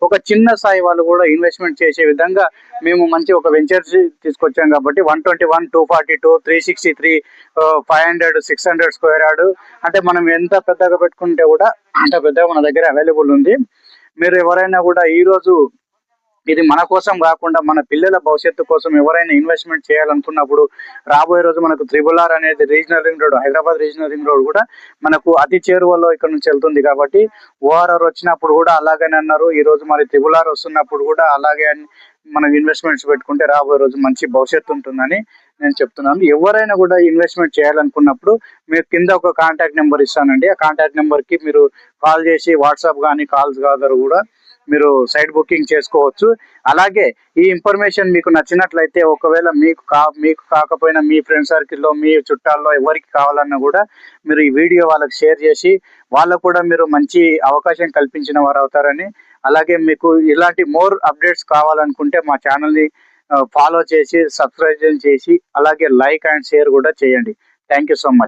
ఒక చిన్న స్థాయి వాళ్ళు కూడా ఇన్వెస్ట్మెంట్ చేసే విధంగా మేము మంచి ఒక వెంచర్స్ తీసుకొచ్చాం కాబట్టి 121, 242, 363, 500, 600 స్క్వేర్ యార్డ్ అంటే మనం ఎంత పెద్దగా పెట్టుకుంటే కూడా అంత పెద్దగా మన దగ్గర అవైలబుల్ ఉంది. మీరు ఎవరైనా కూడా ఈ రోజు ఇది మన కోసం కాకుండా మన పిల్లల భవిష్యత్తు కోసం ఎవరైనా ఇన్వెస్ట్మెంట్ చేయాలనుకున్నప్పుడు రాబోయే రోజు మనకు RRR అనేది regional ring road, Hyderabad regional ring road కూడా మనకు అతి చేరువలో ఇక్కడ నుంచి వెళ్తుంది కాబట్టి ORR వచ్చినప్పుడు కూడా అలాగనే అన్నారు. ఈ రోజు మరి RRR వస్తున్నప్పుడు కూడా అలాగే మనం ఇన్వెస్ట్మెంట్స్ పెట్టుకుంటే రాబోయే రోజు మంచి భవిష్యత్తు ఉంటుందని నేను చెప్తున్నాను. ఎవరైనా కూడా ఇన్వెస్ట్మెంట్ చేయాలనుకున్నప్పుడు మీరు కింద ఒక కాంటాక్ట్ నెంబర్ ఇస్తానండి. ఆ కాంటాక్ట్ నెంబర్కి మీరు కాల్ చేసి వాట్సాప్ కానీ కాల్స్ ద్వారా కూడా మీరు సైట్ బుకింగ్ చేసుకోవచ్చు. అలాగే ఈ ఇన్ఫర్మేషన్ మీకు నచ్చినట్లయితే ఒకవేళ మీకు కాకపోయినా మీ ఫ్రెండ్ సర్కిల్లో మీ చుట్టాల్లో ఎవరికి కావాలన్నా కూడా మీరు ఈ వీడియో వాళ్ళకి షేర్ చేసి వాళ్ళకు కూడా మీరు మంచి అవకాశం కల్పించిన వారు అవుతారని, అలాగే మీకు ఇలాంటి మోర్ అప్డేట్స్ కావాలనుకుంటే మా ఛానల్ని ఫాలో చేసి సబ్స్క్రైబ్ చేసి అలాగే లైక్ అండ్ షేర్ కూడా చేయండి. Thank you so much.